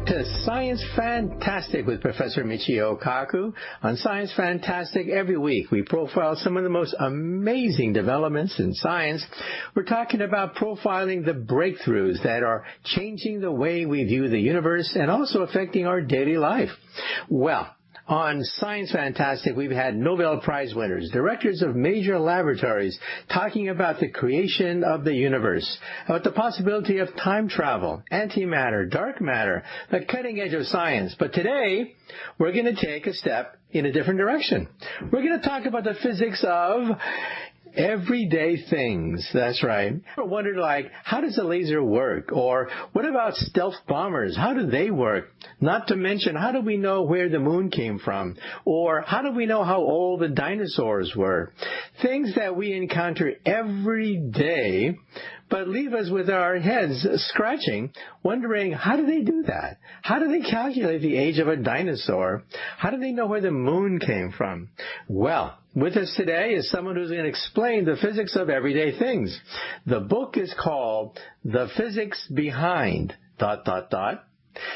back to Science Fantastic with Professor Michio Kaku. On Science Fantastic, every week we profile some of the most amazing developments in science. We're talking about profiling the breakthroughs that are changing the way we view the universe and also affecting our daily life. Well, on Science Fantastic, we've had Nobel Prize winners, directors of major laboratories talking about the creation of the universe, about the possibility of time travel, antimatter, dark matter, the cutting edge of science. But today, we're going to take a step in a different direction. We're going to talk about the physics of everyday things. That's right. I wondered, how does a laser work? Or what about stealth bombers? How do they work? Not to mention, how do we know where the moon came from? Or how do we know how old the dinosaurs were? Things that we encounter every day, but leave us with our heads scratching, wondering, how do they do that? How do they calculate the age of a dinosaur? How do they know where the moon came from? Well, with us today is someone who's going to explain the physics of everyday things. The book is called The Physics Behind ...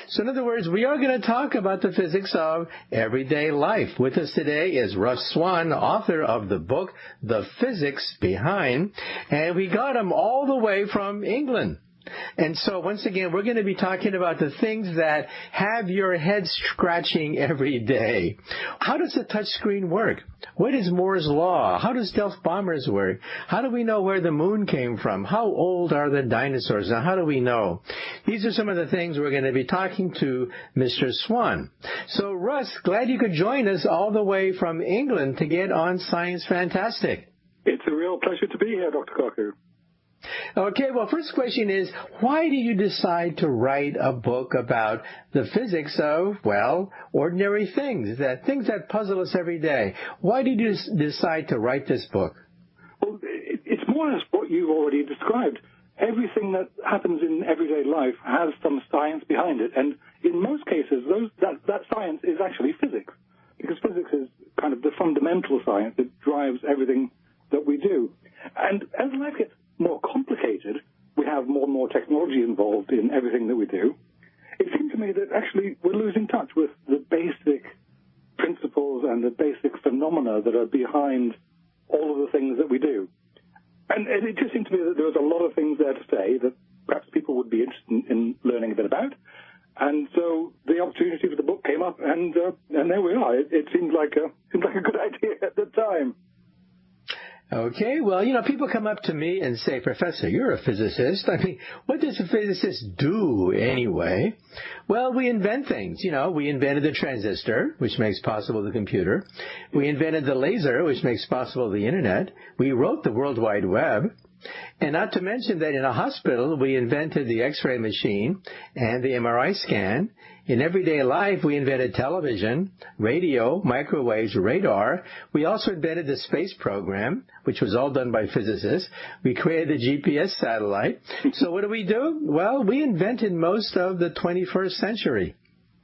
So in other words, we are going to talk about the physics of everyday life. With us today is Russ Swan, author of the book, The Physics Behind, and we got him all the way from England. And so once again, we're going to be talking about the things that have your head scratching every day. How does the touch screen work? What is Moore's law? How do stealth bombers work? How do we know where the moon came from? How old are the dinosaurs? Now, how do we know? These are some of the things we're going to be talking to Mr. Swan. So, Russ, glad you could join us all the way from England to get on Science Fantastic. It's a real pleasure to be here, Dr. Kaku. Okay, well, first question is, why do you decide to write a book about the physics of, ordinary things that puzzle us every day? Why did you decide to write this book? Well, it's more or less what you've already described. Everything that happens in everyday life has some science behind it, and in most cases, that science is actually physics, because physics is kind of the fundamental science that drives everything that we do. And as life gets more complicated, we have more and more technology involved in everything that we do, it seemed to me that actually we're losing touch with the basic principles and the basic phenomena that are behind all of the things that we do. And it just seemed to me that there was a lot of things there to say that perhaps people would be interested in learning a bit about. And so the opportunity for the book came up, and there we are. It seemed like a good idea at the time. Okay, well, people come up to me and say, Professor, you're a physicist. I mean, what does a physicist do anyway? Well, we invent things. We invented the transistor, which makes possible the computer. We invented the laser, which makes possible the Internet. We wrote the World Wide Web. And not to mention that in a hospital, we invented the X-ray machine and the MRI scan. In everyday life, we invented television, radio, microwaves, radar. We also invented the space program, which was all done by physicists. We created the GPS satellite. So what do? Well, we invented most of the 21st century.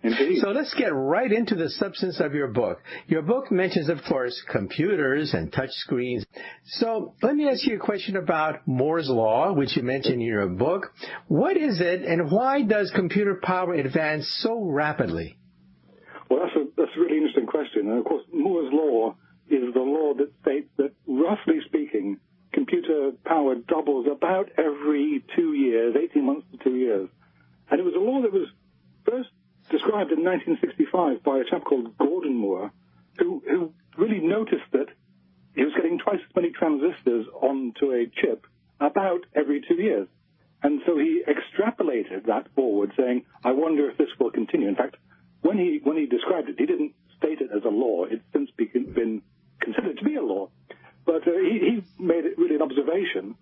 Indeed. So let's get right into the substance of your book. Your book mentions, of course, computers and touch screens. So let me ask you a question about Moore's law, which you mentioned in your book. What is it, and why does computer power advance so rapidly? Well, that's a really interesting question. And, of course, Moore's law is the law that states that, roughly speaking, computer power doubles about every 2 years, 18 months to 2 years. And it was a law that was first described in 1965 by a chap called Gordon Moore, who really noticed that he was getting twice as many transistors onto a chip about every 2 years. And so he extrapolated that forward, saying, I wonder if this will continue. In fact, when he described it, he didn't state it as a law. It's since been considered to be a law. But he made it really an observation.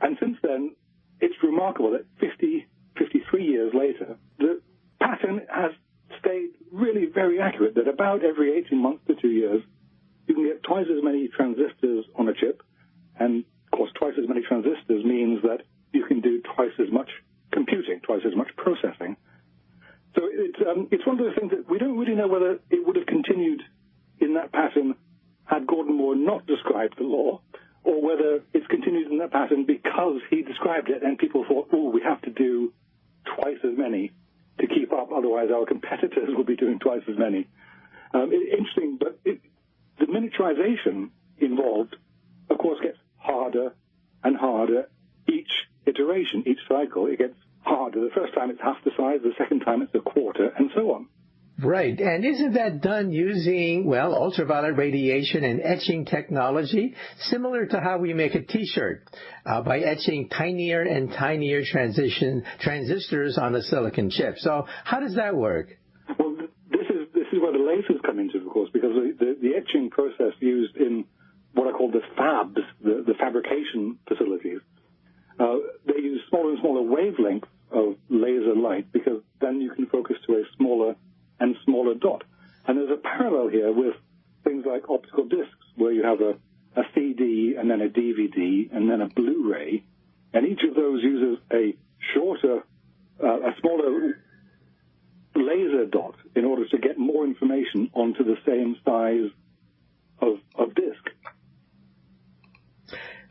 And since then, it's remarkable that 53 years later, the pattern has stayed really very accurate, that about every 18 months to 2 years, you can get twice as many transistors on a chip. And, of course, twice as many transistors means that you can do twice as much computing, twice as much processing. So it's one of those things that we don't really know whether it would have continued in that pattern had Gordon Moore not described the law, or whether it's continued in that pattern because he described it and people thought, we have to do twice as many to keep up, otherwise our competitors will be doing twice as many. Interesting, but the miniaturization involved, of course, gets harder and harder each iteration, each cycle. It gets harder. The first time it's half the size, the second time it's a quarter, and so on. Right. And isn't that done using, well, ultraviolet radiation and etching technology, similar to how we make a T-shirt, by etching tinier and tinier transistors on the silicon chip? So how does that work? Well, this is where the lasers come into, of course, because the etching process used in what I call the fabs, the fabrication facilities, they use smaller and smaller wavelengths of laser light, because then you can focus to a smaller and smaller dot. And there's a parallel here with things like optical discs, where you have a CD and then a DVD and then a Blu-ray, and each of those uses a smaller laser dot in order to get more information onto the same size of disc.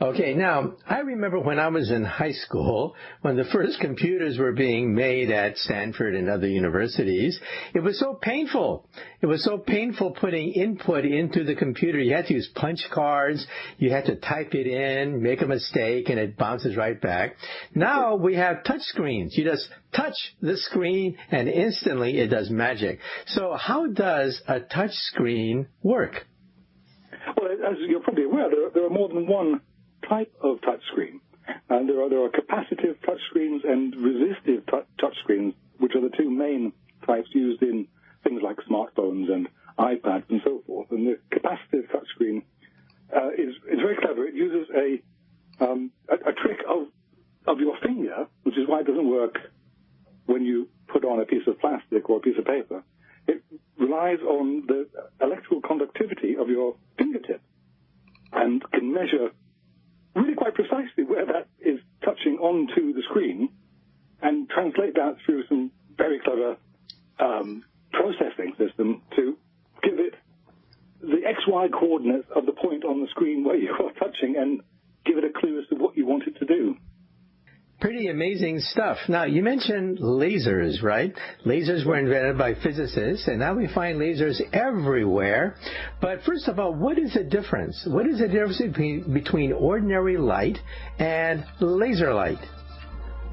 Okay, now, I remember when I was in high school, when the first computers were being made at Stanford and other universities, it was so painful. It was so painful putting input into the computer. You had to use punch cards. You had to type it in, make a mistake, and it bounces right back. Now we have touch screens. You just touch the screen, and instantly it does magic. So how does a touch screen work? Well, as you're probably aware, there are more than one type of touchscreen. And there are capacitive touchscreens and resistive touchscreens, which are the two main types used in things like smartphones and iPads and so forth. And the capacitive touchscreen is very clever. It uses a trick of your finger, which is why it doesn't work when you put on a piece of plastic or a piece of paper. It relies on the electrical conductivity of your fingertip and can measure really quite precisely where that is touching onto the screen and translate that through some very clever processing system to give it the XY coordinates of the point on the screen where you are touching and give it a clue as to what you want it to do. Pretty amazing stuff. Now, you mentioned lasers, right? Lasers were invented by physicists, and now we find lasers everywhere. But first of all, what is the difference? What is the difference between ordinary light and laser light?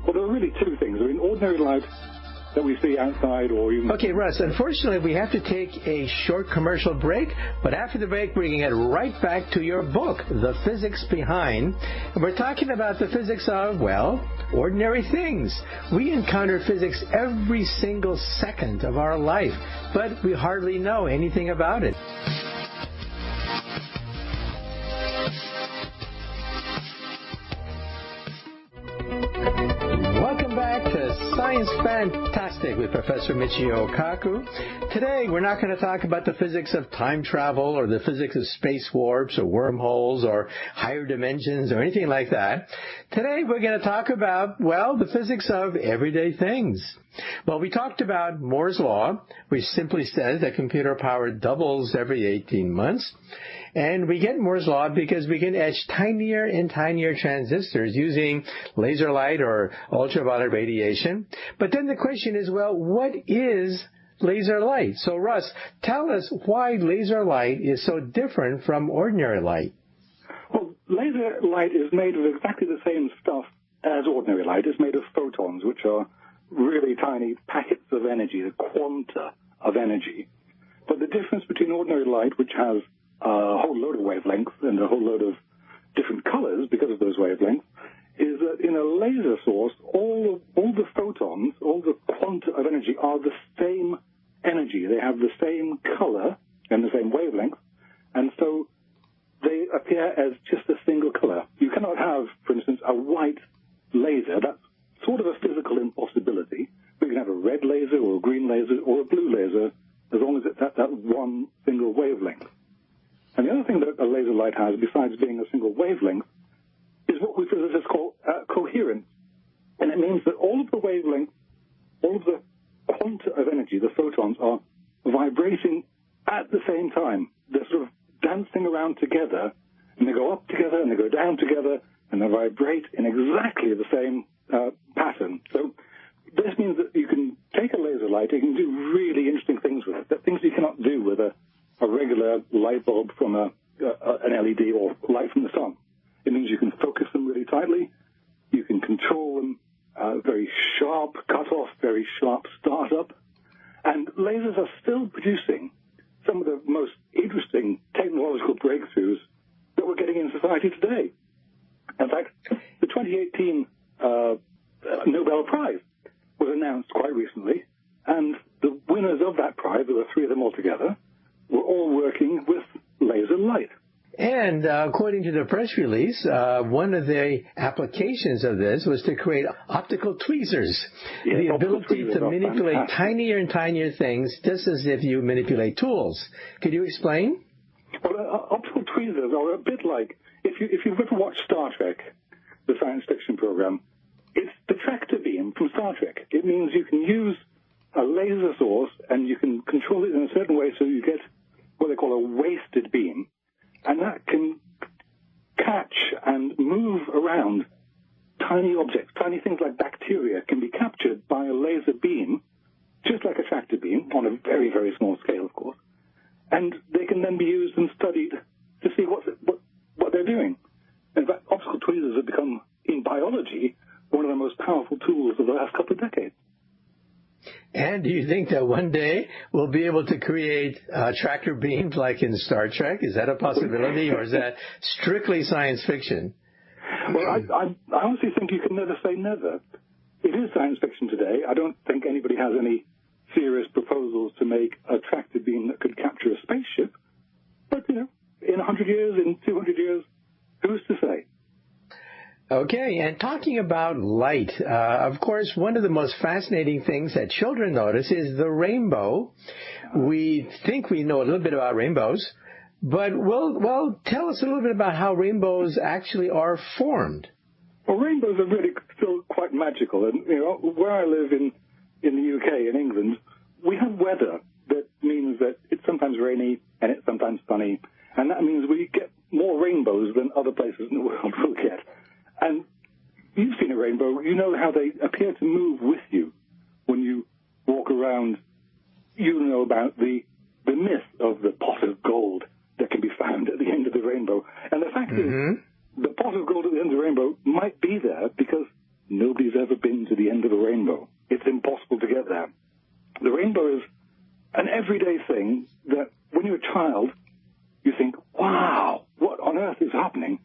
Well, there are really two things. I mean, ordinary light that we see outside or even... Okay, Russ, unfortunately, we have to take a short commercial break, but after the break, we're going to get right back to your book, The Physics Behind. And we're talking about the physics of, well, ordinary things. We encounter physics every single second of our life, but we hardly know anything about it. Welcome back to Science Fantastic with Professor Michio Kaku. Today, we're not going to talk about the physics of time travel or the physics of space warps or wormholes or higher dimensions or anything like that. Today, we're going to talk about, well, the physics of everyday things. Well, we talked about Moore's Law, which simply says that computer power doubles every 18 months. And we get Moore's Law because we can etch tinier and tinier transistors using laser light or ultraviolet radiation. But then the question is, well, what is laser light? So, Russ, tell us why laser light is so different from ordinary light. Well, laser light is made of exactly the same stuff as ordinary light. It's made of photons, which are really tiny packets of energy, the quanta of energy. But the difference between ordinary light, which has a whole load of wavelengths and a whole load of different colors because of those wavelengths, is that in a laser source, all the photons, all the quanta of energy are the same energy. They have the same color and the same wavelength, and so they appear as just a single color. You cannot have, for instance, a white laser. That's sort of a physical impossibility. We can have a red laser or a green laser or a blue laser as long as it's at that one single wavelength. And the other thing that a laser light has, besides being a single wavelength, is what we physicists call coherence. And it means that all of the wavelengths, all of the quanta of energy, the photons, are vibrating at the same time. They're sort of dancing around together, and they go up together, and they go down together, and they vibrate in exactly the same pattern. So this means that you can take a laser light, you can do really interesting things with it, things you cannot do with a regular light bulb from an LED or light from the sun. It means you can focus them really tightly, you can control them, very sharp cutoff, very sharp startup, and lasers are still producing some of the most interesting technological breakthroughs that we're getting in society today. In fact, the 2018 Nobel Prize was announced quite recently, and the winners of that prize, there were 3 of them altogether, were all working with laser light. And according to the press release, one of the applications of this was to create optical tweezers, the ability to manipulate tinier and tinier things, just as if you manipulate tools. Could you explain? Well, optical tweezers are a bit like, if you've ever watched Star Trek, the science fiction program, it's the tractor beam from Star Trek. It means you can use a laser source and you can control it in a certain way so you get what they call a wasted beam. And that can catch and move around tiny objects, tiny things like bacteria can be captured by a laser beam, just like a tractor beam, on a very, very small scale, of course. And they can then be used and studied to see what they're doing. In fact, optical tweezers have become, in biology, one of the most powerful tools of the last couple of decades. And do you think that one day we'll be able to create tractor beams like in Star Trek? Is that a possibility, or is that strictly science fiction? Well, I honestly think you can never say never. It is science fiction today. I don't think anybody has any serious proposals to make a tractor beam that could capture a spaceship. But, in 100 years, in 200 years, who's to say? Okay, and talking about light, of course, one of the most fascinating things that children notice is the rainbow. We think we know a little bit about rainbows, but tell us a little bit about how rainbows actually are formed. Well, rainbows are really still quite magical. And, where I live in the UK, in England, we have weather that means that it's sometimes rainy and it's sometimes sunny. And that means we get more rainbows than other places in the world will get. And you've seen a rainbow. You know how they appear to move with you when you walk around. You know about the myth of the pot of gold that can be found at the end of the rainbow. And the fact is, the pot of gold at the end of the rainbow might be there because nobody's ever been to the end of a rainbow. It's impossible to get there. The rainbow is an everyday thing that when you're a child, you think, wow, what on earth is happening?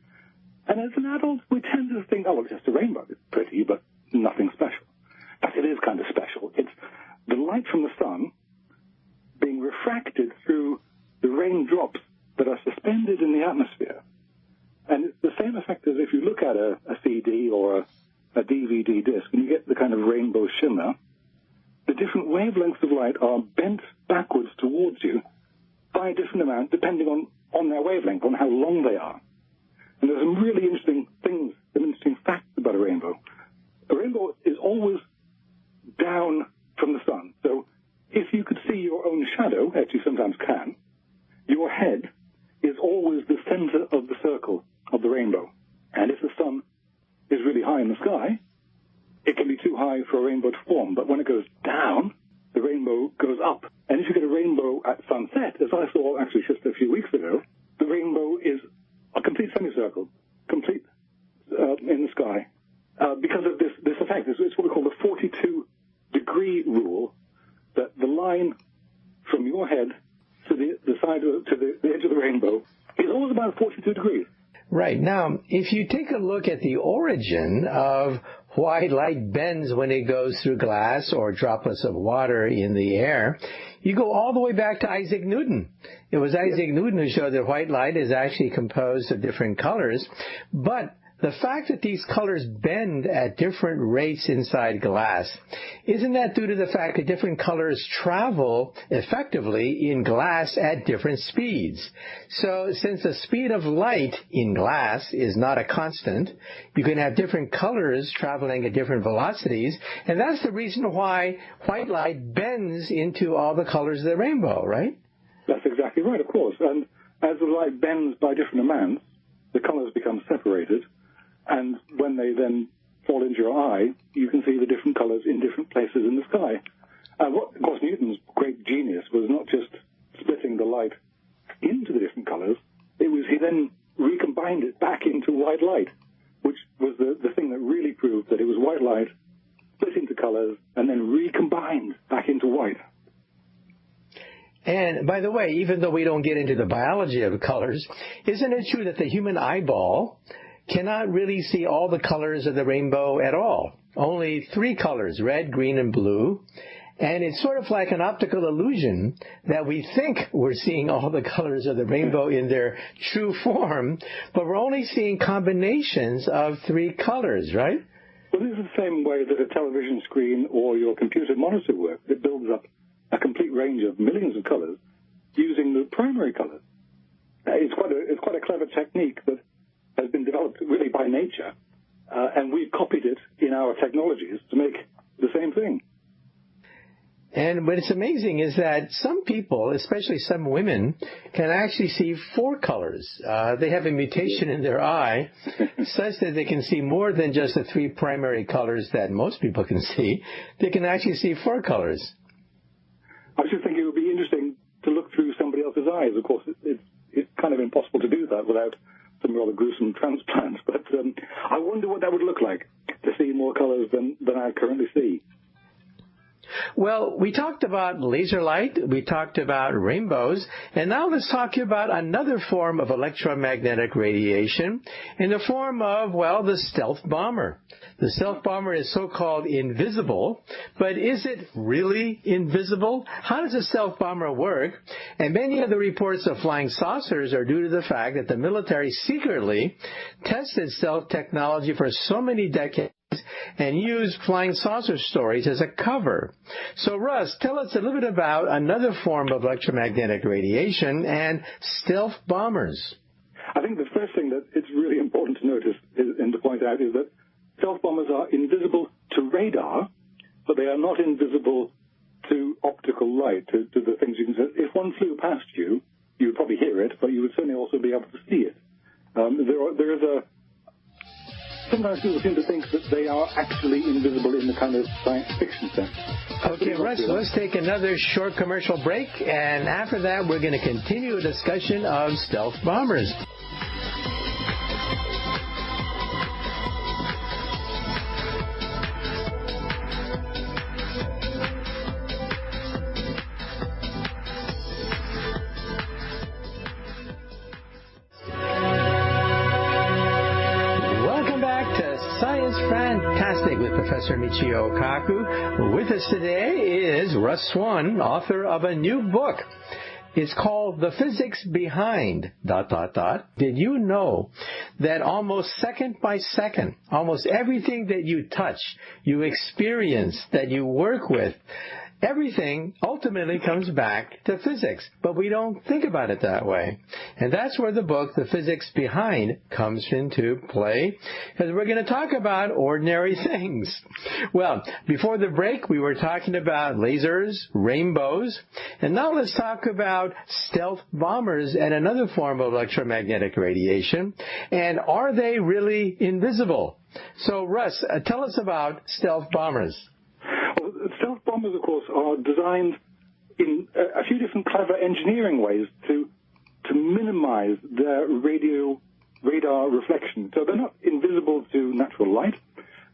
And as an adult, we tend to think, oh, well, it's just a rainbow. It's pretty, but nothing special. But it is kind of special. It's the light from the sun being refracted through the raindrops that are suspended in the atmosphere. And it's the same effect as if you look at a CD or a DVD disc and you get the kind of rainbow shimmer. The different wavelengths of light are bent backwards towards you by a different amount depending on their wavelength, on how long they are. And there's some really interesting things, some interesting facts about a rainbow. A rainbow is always down from the sun. So if you could see your own shadow, as you sometimes can, your head is always the center of the circle of the rainbow. And if the sun is really high in the sky, it can be too high for a rainbow to form. But when it goes down, the rainbow goes up. And if you get a rainbow at sunset, as I saw actually just a few weeks ago, the rainbow is a complete semicircle, complete in the sky, because of this effect. It's what we call the 42-degree rule, that the line from your head to the side to the edge of the rainbow is always about 42 degrees. Right. Now, if you take a look at the origin of why light bends when it goes through glass or droplets of water in the air, you go all the way back to Isaac Newton. It was Isaac Newton who showed that white light is actually composed of different colors, but the fact that these colors bend at different rates inside glass, isn't that due to the fact that different colors travel effectively in glass at different speeds? So since the speed of light in glass is not a constant, you can have different colors traveling at different velocities, and that's the reason why white light bends into all the colors of the rainbow, right? That's exactly right, of course. And as the light bends by different amounts, the colors become separated. And when they then fall into your eye, you can see the different colors in different places in the sky. Of course, Newton's great genius was not just splitting the light into the different colors, he then recombined it back into white light, which was the thing that really proved that it was white light split into colors and then recombined back into white. And by the way, even though we don't get into the biology of colors, isn't it true that the human eyeball cannot really see all the colors of the rainbow at all? Only 3 colors, red, green, and blue. And it's sort of like an optical illusion that we think we're seeing all the colors of the rainbow in their true form, but we're only seeing combinations of 3 colors, right? Well, this is the same way that a television screen or your computer monitor works. It builds up a complete range of millions of colors using the primary colors. It's quite a clever technique that has been developed really by nature, and we've copied it in our technologies to make the same thing. And what's amazing is that some people, especially some women, can actually see 4 colors. They have a mutation in their eye such that they can see more than just the 3 primary colors that most people can see. They can actually see 4 colors. I was just thinking it would be interesting to look through somebody else's eyes. Of course, it's kind of impossible to do that without some rather gruesome transplants. But I wonder what that would look like, to see more colors than I currently see. Well, we talked about laser light, we talked about rainbows, and now let's talk about another form of electromagnetic radiation in the form of, well, the stealth bomber. The stealth bomber is so-called invisible, but is it really invisible? How does a stealth bomber work? And many of the reports of flying saucers are due to the fact that the military secretly tested stealth technology for so many decades and used flying saucer stories as a cover. So, Russ, tell us a little bit about another form of electromagnetic radiation and stealth bombers. I think the first thing that it's really important to notice and to point out is that stealth bombers are invisible to radar, but they are not invisible to optical light, to the things you can see. If one flew past you, you would probably hear it, but you would certainly also be able to see it. There is a Sometimes people seem to think that they are actually invisible in the kind of science fiction sense. Okay, Russ, let's take another short commercial break, and after that we're going to continue a discussion of stealth bombers. Fantastic with Professor Michio Kaku. With us today is Russ Swan, author of a new book. It's called The Physics Behind... ... Did you know that almost second by second, almost everything that you touch, you experience, that you work with, everything ultimately comes back to physics, but we don't think about it that way. And that's where the book, The Physics Behind, comes into play, because we're going to talk about ordinary things. Well, before the break, we were talking about lasers, rainbows, and now let's talk about stealth bombers and another form of electromagnetic radiation. And are they really invisible? So, Russ, tell us about stealth bombers. Stealth bombers, of course, are designed in a few different clever engineering ways to minimize their radar reflection. So they're not invisible to natural light.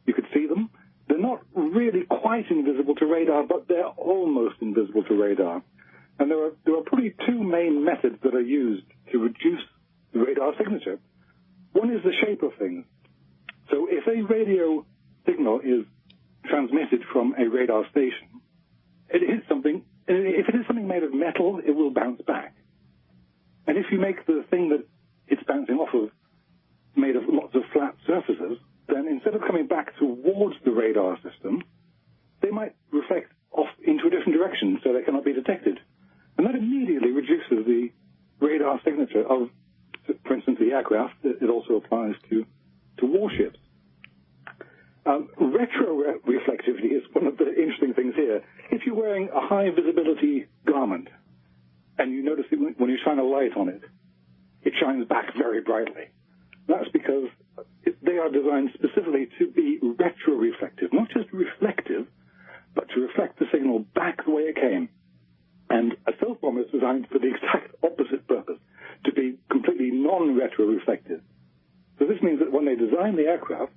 You could see them. They're not really quite invisible to radar, but they're almost invisible to radar. And there are probably 2 main methods that are used to reduce the radar signature. One is the shape of things. So if a radio signal is transmitted from a radar station, it hits something, and if it is something made of metal, it will bounce back. And if you make the thing that it's bouncing off of made of lots of flat surfaces, then instead of coming back towards the radar system, they might reflect off into a different direction so they cannot be detected. And that immediately reduces the radar signature of, for instance, the aircraft. It also applies to warships. Retroreflectivity is one of the interesting things here. If you're wearing a high visibility garment and you notice that when you shine a light on it, it shines back very brightly. That's because they are designed specifically to be retroreflective, not just reflective, but to reflect the signal back the way it came. And a stealth bomber is designed for the exact opposite purpose, to be completely non-retroreflective. So this means that when they design the aircraft,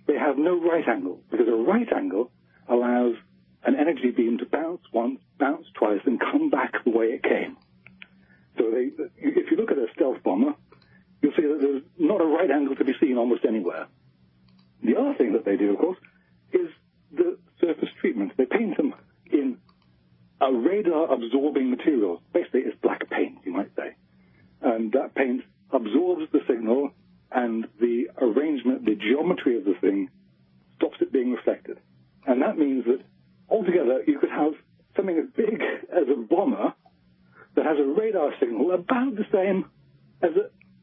they have no right angle, because a right angle allows an energy beam to bounce once, bounce twice, and come back the way it came. So if you look at a stealth bomber, you'll see that there's not a right angle to be seen almost anywhere. The other thing that they do, of course, is the surface treatment. They paint them in a radar-absorbing material. Basically, it's black paint, you might say. And that paint absorbs the signal, and the arrangement, the geometry of the thing, stops it being reflected. And that means that altogether you could have something as big as a bomber that has a radar signal about the same as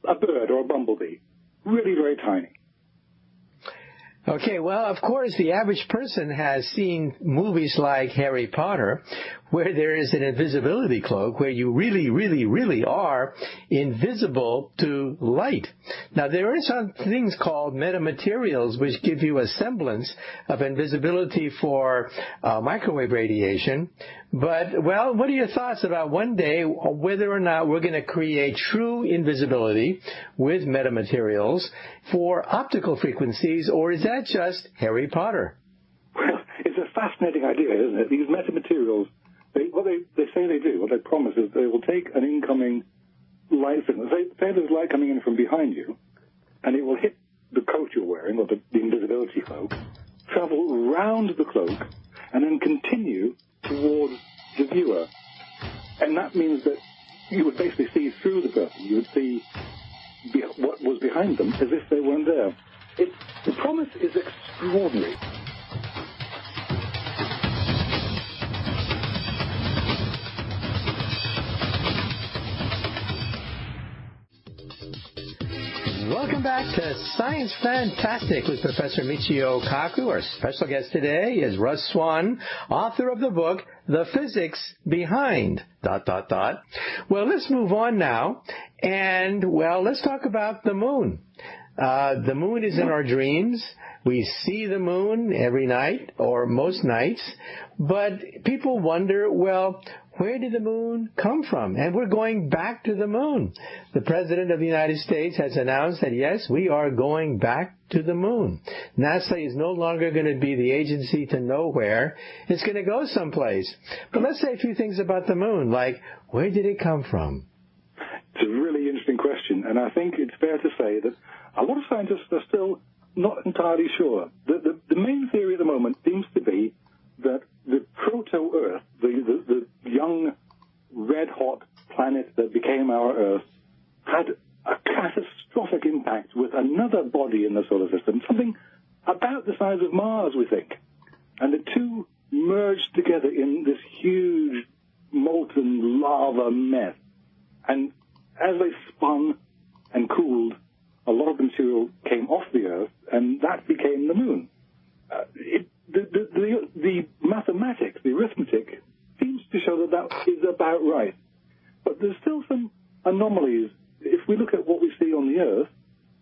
a bird or a bumblebee. Really very tiny. Okay, well, of course, the average person has seen movies like Harry Potter, where there is an invisibility cloak, where you really, really, really are invisible to light. Now, there are some things called metamaterials which give you a semblance of invisibility for microwave radiation. But, well, what are your thoughts about one day whether or not we're going to create true invisibility with metamaterials for optical frequencies, or is that just Harry Potter? Well, it's a fascinating idea, isn't it? These metamaterials, what they say they do, what they promise is they will take an incoming light signal. Say there's light coming in from behind you, and it will hit the coat you're wearing, or the invisibility cloak, travel round the cloak, and then continue towards the viewer. And that means that you would basically see through the person. You would see what was behind them as if they weren't there. The promise is extraordinary. Welcome back to Science Fantastic with Professor Michio Kaku. Our special guest today is Russ Swan, author of the book, The Physics Behind... ... Well, let's move on now, and, well, let's talk about the moon. The moon is in our dreams. We see the moon every night, or most nights, but people wonder, well, where did the moon come from? And we're going back to the moon. The President of the United States has announced that, yes, we are going back to the moon. NASA is no longer going to be the agency to nowhere. It's going to go someplace. But let's say a few things about the moon, like, where did it come from? It's a really interesting question, and I think it's fair to say that a lot of scientists are still not entirely sure. The main theory at the moment seems to be that the proto-Earth, the young, red-hot planet that became our Earth, had a catastrophic impact with another body in the solar system, something about the size of Mars, we think. And the two merged together in this huge, molten lava mess. And as they spun and cooled, a lot of material came off the Earth, and that became the moon. The mathematics, the arithmetic, seems to show that is about right. But there's still some anomalies. If we look at what we see on the Earth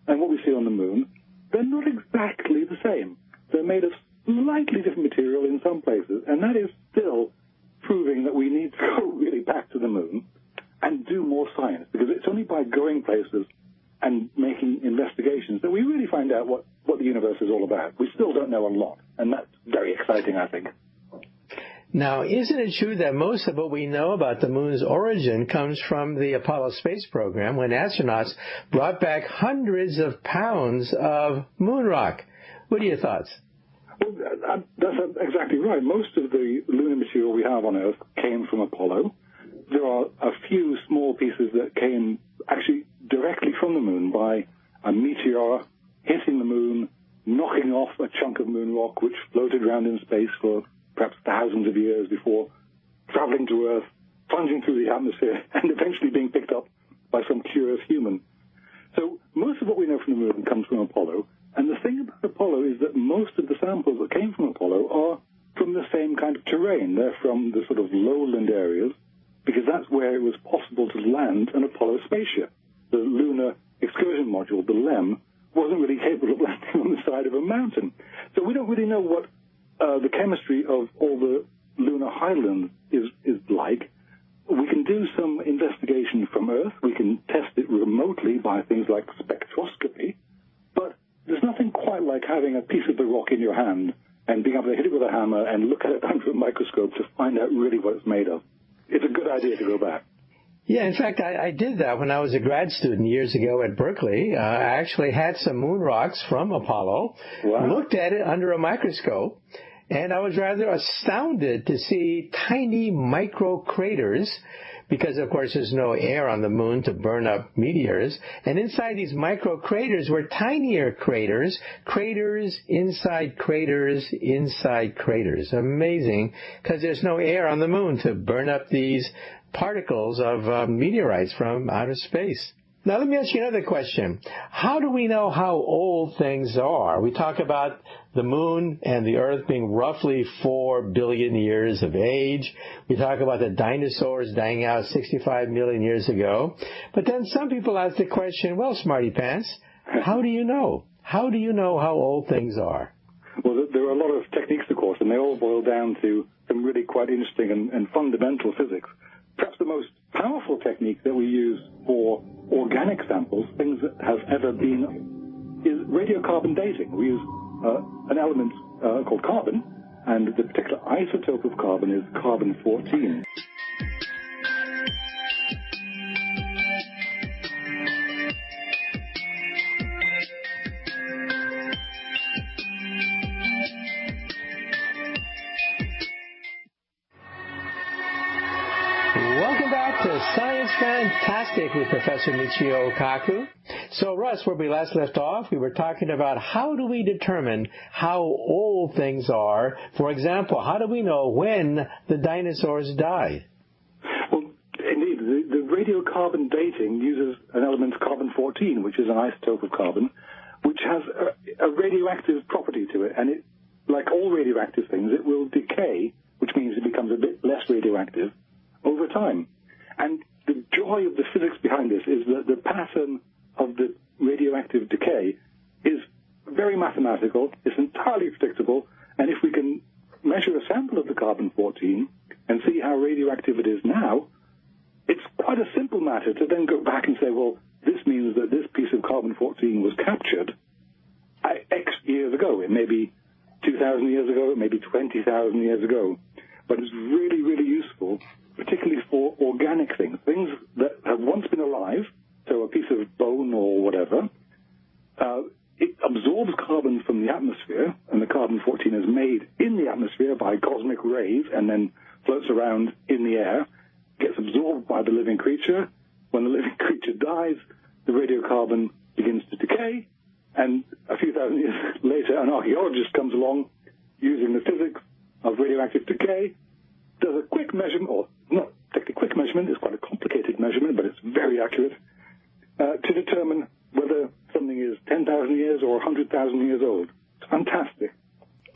and what we see on the moon, they're not exactly the same. They're made of slightly different material in some places, and that is still proving that we need to go really back to the moon and do more science, because it's only by going places and making investigations that we really find out what the universe is all about. We still don't know a lot, and that's very exciting, I think. Now, isn't it true that most of what we know about the moon's origin comes from the Apollo space program, when astronauts brought back hundreds of pounds of moon rock? What are your thoughts? Well, that's exactly right. Most of the lunar material we have on Earth came from Apollo. There are a few small pieces that came actually directly from the moon by a meteor hitting the moon, knocking off a chunk of moon rock which floated around in space for perhaps thousands of years before traveling to Earth, plunging through the atmosphere, and eventually being picked up by some curious human. So most of what we know from the moon comes from Apollo, and the thing about Apollo is that most of the samples that came from Apollo are from the same kind of terrain. They're from the sort of lowland areas, because that's where it was possible to land an Apollo spaceship. The Lunar Excursion Module, the LEM, wasn't really capable of landing on the side of a mountain. So we don't really know what the chemistry of all the lunar highlands is like. We can do some investigation from Earth. We can test it remotely by things like spectroscopy. But there's nothing quite like having a piece of the rock in your hand and being able to hit it with a hammer and look at it under a microscope to find out really what it's made of. It's a good idea to go back. Yeah, in fact, I did that when I was a grad student years ago at Berkeley. I actually had some moon rocks from Apollo, looked at it under a microscope, and I was rather astounded to see tiny micro craters, because, of course, there's no air on the moon to burn up meteors. And inside these micro craters were tinier craters, craters inside craters inside craters. Amazing, because there's no air on the moon to burn up these particles of meteorites from outer space. Now, let me ask you another question. How do we know how old things are? We talk about the moon and the Earth being roughly 4 billion years of age. We talk about the dinosaurs dying out 65 million years ago. But then some people ask the question, well, Smarty Pants, how do you know? How do you know how old things are? Well, there are a lot of techniques, of course, and they all boil down to some really quite interesting and fundamental physics. Perhaps the most powerful technique that we use for organic samples, things that have ever been, is radiocarbon dating. We use an element called carbon, and the particular isotope of carbon is carbon-14. Welcome back to Science Fantastic with Professor Michio Kaku. So, Russ, where we last left off, we were talking about how do we determine how old things are. For example, how do we know when the dinosaurs died? Well, indeed, the radiocarbon dating uses an element carbon-14, which is an isotope of carbon, which has a radioactive property to it. And it, like all radioactive things, it will decay, which means it becomes a bit less radioactive over time. And the joy of the physics behind this is that the pattern of the radioactive decay is very mathematical, it's entirely predictable, and if we can measure a sample of the carbon-14 and see how radioactive it is now, it's quite a simple matter to then go back and say, well, this means that this piece of carbon-14 was captured X years ago. It may be 2,000 years ago, it may be 20,000 years ago, but it's really, really useful, particularly for organic things, things that have once been alive, so a piece of bone or whatever. It absorbs carbon from the atmosphere, and the carbon-14 is made in the atmosphere by cosmic rays and then floats around in the air, gets absorbed by the living creature. When the living creature dies, the radiocarbon begins to decay, and a few thousand years later, an archaeologist comes along using the physics of radioactive decay, does a quick measurement, or not particularly quick measurement, it's quite a complicated measurement, but it's very accurate, to determine whether something is 10,000 years or 100,000 years old. It's fantastic.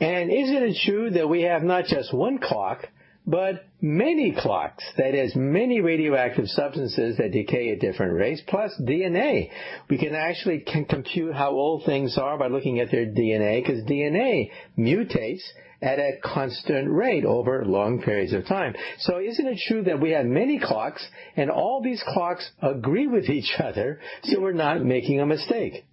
And isn't it true that we have not just one clock, but many clocks, that is, many radioactive substances that decay at different rates, plus DNA. We can actually compute how old things are by looking at their DNA, because DNA mutates at a constant rate over long periods of time. So isn't it true that we have many clocks, and all these clocks agree with each other, so we're not making a mistake?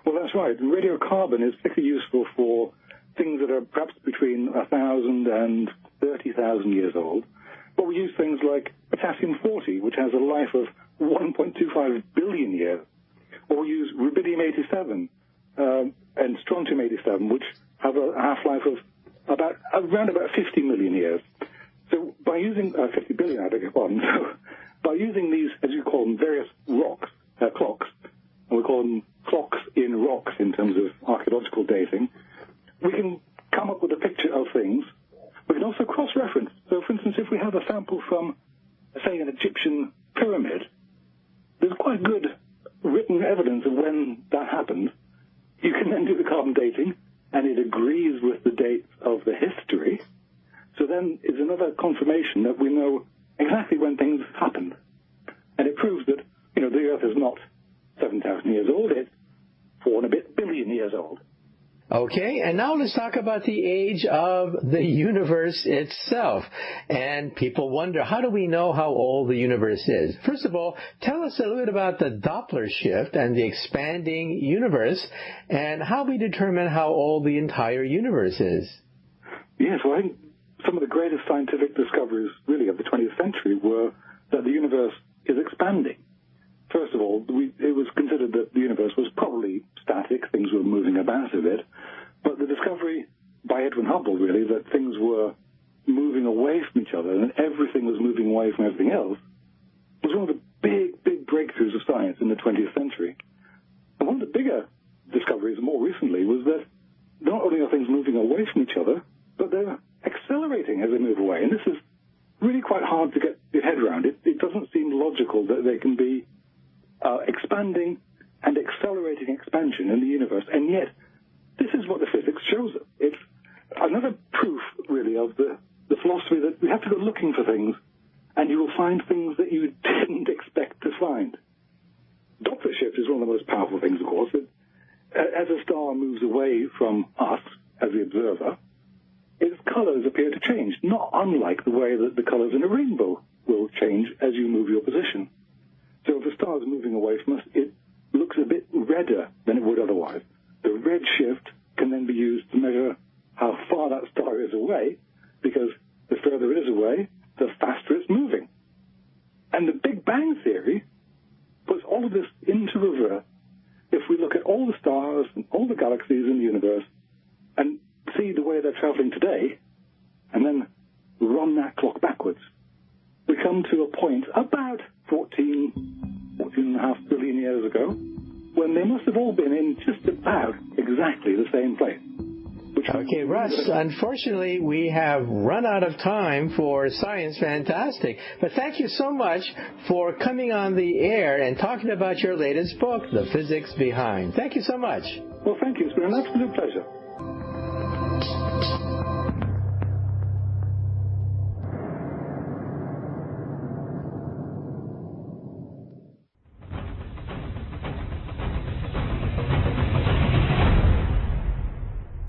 Well, that's right. And radiocarbon is particularly useful for things that are perhaps between 1,000 and 30,000 years old. But we use things like potassium-40, which has a life of 1.25 billion years. Or we use rubidium-87 and strontium-87, which have a half-life of around about 50 million years. So by using 50 billion, I beg your pardon. So by using these, as you call them, various clocks, and we call them clocks in rocks in terms of archaeological dating, we can come up with a picture of things. We can also cross-reference. So, for instance, if we have a sample from, say, an Egyptian pyramid, there's quite good written evidence of when that happened. You can then do the carbon dating, and it agrees with the dates of the history. So then it's another confirmation that we know exactly when things happened. And it proves that, the Earth is not 7,000 years old, it's 4 and a bit years old. Okay, and now let's talk about the age of the universe itself. And people wonder, how do we know how old the universe is? First of all, tell us a little bit about the Doppler shift and the expanding universe, and how we determine how old the entire universe is. Yes, well, I think some of the greatest scientific discoveries, really, of the 20th century were that the universe is expanding. First of all, it was considered that the universe was probably static, things were moving about a bit, but the discovery by Edwin Hubble, really, that things were moving away from each other and everything was moving away from everything else, was one of the big, big breakthroughs of science in the 20th century. And one of the bigger discoveries more recently was that not only are things moving away from each other, but they're accelerating as they move away. And this is really quite hard to get your head around. It doesn't seem logical that they can be expanding and accelerating expansion in the universe, and yet this is what the physics shows us. It's another proof, really, of the philosophy that we have to go looking for things, and you will find things that you didn't expect to find. Doppler shift is one of the most powerful things, of course. As a star moves away from us as the observer, its colors appear to change, not unlike the way that the colors in a rainbow will change as you move your position. So if a star is moving away from us, it looks a bit redder than it would otherwise. The red shift can then be used to measure how far that star is away, because the further it is away, the faster it's moving. And the Big Bang theory puts all of this into reverse if we look at all the stars and all the galaxies in the universe and see the way they're traveling today, and then run that clock backwards. We come to a point about 14.5 billion years ago, when they must have all been in just about exactly the same place. Okay, Russ, unfortunately, we have run out of time for Science Fantastic. But thank you so much for coming on the air and talking about your latest book, The Physics Behind. Thank you so much. Well, thank you. It's been an absolute pleasure.